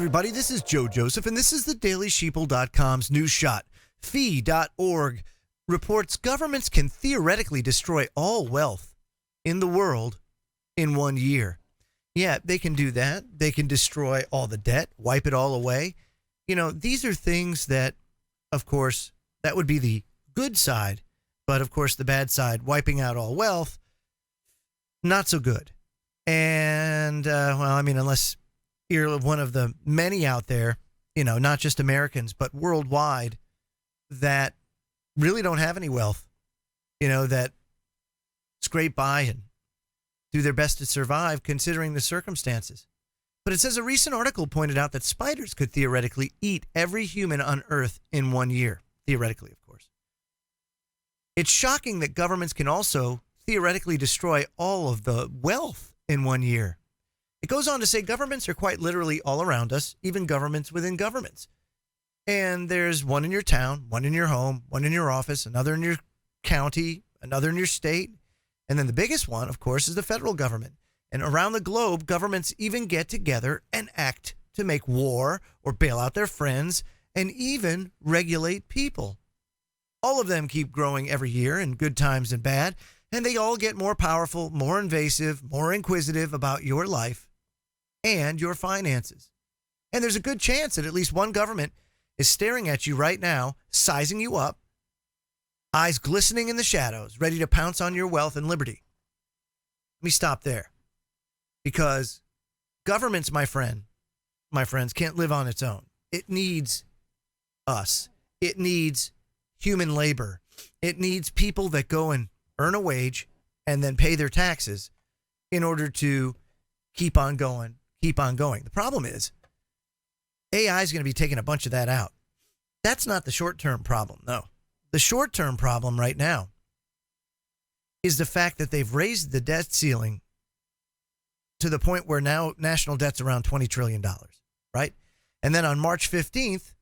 everybody. This is Joe Joseph, and this is the DailySheeple.com's news shot. Fee.org reports governments can theoretically destroy all wealth in the world in 1 year. Yeah, they can do that. They can destroy all the debt, wipe it all away. You know, these are things that, of course, that would be the good side. But, of course, the bad side, wiping out all wealth, not so good. And, unless you're one of the many out there, you know, not just Americans, but worldwide, that really don't have any wealth, you know, that scrape by and do their best to survive considering the circumstances. But it says a recent article pointed out that spiders could theoretically eat every human on Earth in 1 year. Theoretically, of course. It's shocking that governments can also theoretically destroy all of the wealth in 1 year. It goes on to say governments are quite literally all around us, even governments within governments. And there's one in your town, one in your home, one in your office, another in your county, another in your state. And then the biggest one, of course, is the federal government. And around the globe, governments even get together and act to make war or bail out their friends and even regulate people. All of them keep growing every year in good times and bad, and they all get more powerful, more invasive, more inquisitive about your life and your finances. And there's a good chance that at least one government is staring at you right now, sizing you up, eyes glistening in the shadows, ready to pounce on your wealth and liberty. Let me stop there. Because governments, my friends, can't live on its own. It needs us. It needs human labor. It needs people that go and earn a wage and then pay their taxes in order to keep on going. The problem is AI is going to be taking a bunch of that out. That's not the short-term problem, no. The short-term problem right now is the fact that they've raised the debt ceiling to the point where now national debt's around $20 trillion, right? And then on March 15th,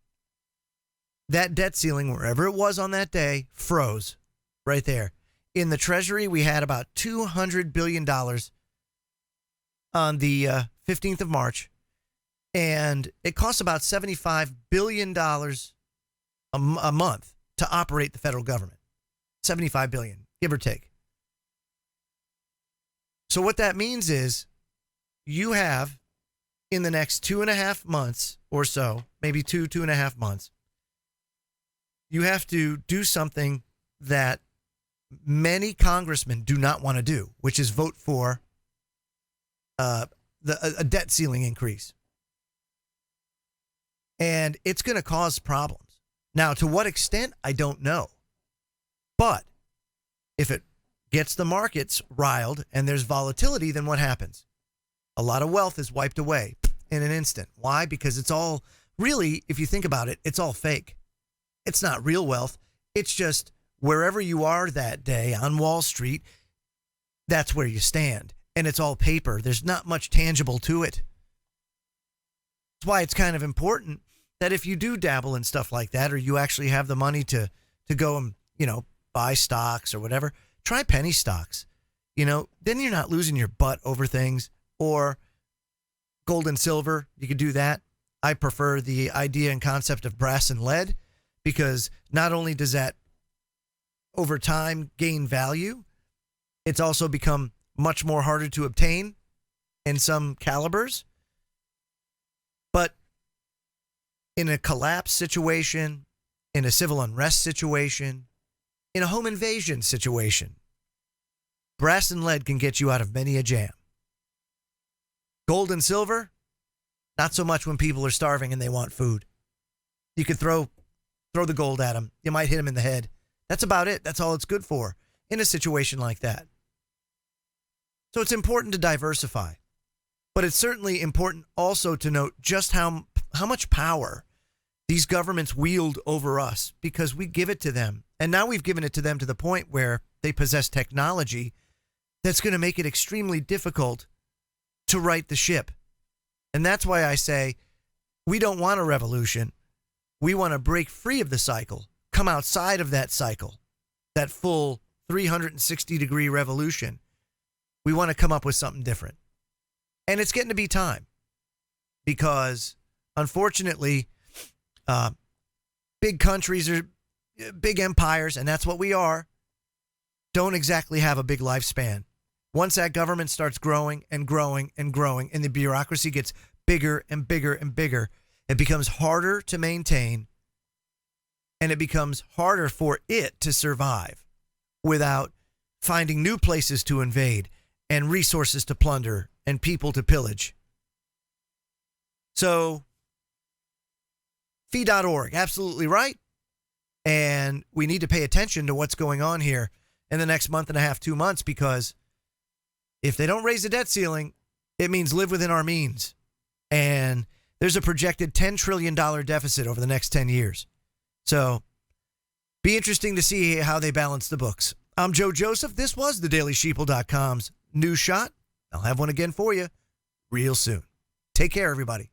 that debt ceiling, wherever it was on that day, froze right there. In the Treasury, we had about $200 billion on the 15th of March, and it costs about $75 billion a month to operate the federal government. $75 billion, give or take. So what that means is you have, in the next 2.5 months or so, maybe 2.5 months, you have to do something that many congressmen do not want to do, which is vote for a debt ceiling increase. And it's going to cause problems. Now, to what extent, I don't know. But if it gets the markets riled and there's volatility, then what happens? A lot of wealth is wiped away in an instant. Why? Because it's all, really, if you think about it, it's all fake. It's not real wealth. It's just wherever you are that day on Wall Street, that's where you stand. And it's all paper. There's not much tangible to it. That's why it's kind of important that if you do dabble in stuff like that, or you actually have the money to go and, you know, buy stocks or whatever, try penny stocks. You know, then you're not losing your butt over things. Or gold and silver, you could do that. I prefer the idea and concept of brass and lead, because not only does that over time gain value, it's also become much more harder to obtain in some calibers. But in a collapse situation, in a civil unrest situation, in a home invasion situation, brass and lead can get you out of many a jam. Gold and silver, not so much when people are starving and they want food. You could throw the gold at them. You might hit them in the head. That's about it. That's all it's good for in a situation like that. So it's important to diversify. But it's certainly important also to note just how much power these governments wield over us, because we give it to them. And now we've given it to them to the point where they possess technology that's going to make it extremely difficult to right the ship. And that's why I say we don't want a revolution. We want to break free of the cycle, come outside of that cycle, that full 360-degree revolution. We want to come up with something different. And it's getting to be time, because unfortunately, big countries or big empires, and that's what we are, don't exactly have a big lifespan. Once that government starts growing and growing and growing, and the bureaucracy gets bigger and bigger and bigger, it becomes harder to maintain, and it becomes harder for it to survive without finding new places to invade and resources to plunder and people to pillage. So, fee.org, absolutely right. And we need to pay attention to what's going on here in the next month and a half, 2 months, because if they don't raise the debt ceiling, it means live within our means. And there's a projected $10 trillion deficit over the next 10 years. So, be interesting to see how they balance the books. I'm Joe Joseph. This was the DailySheeple.com's News Shot. I'll have one again for you real soon. Take care, everybody.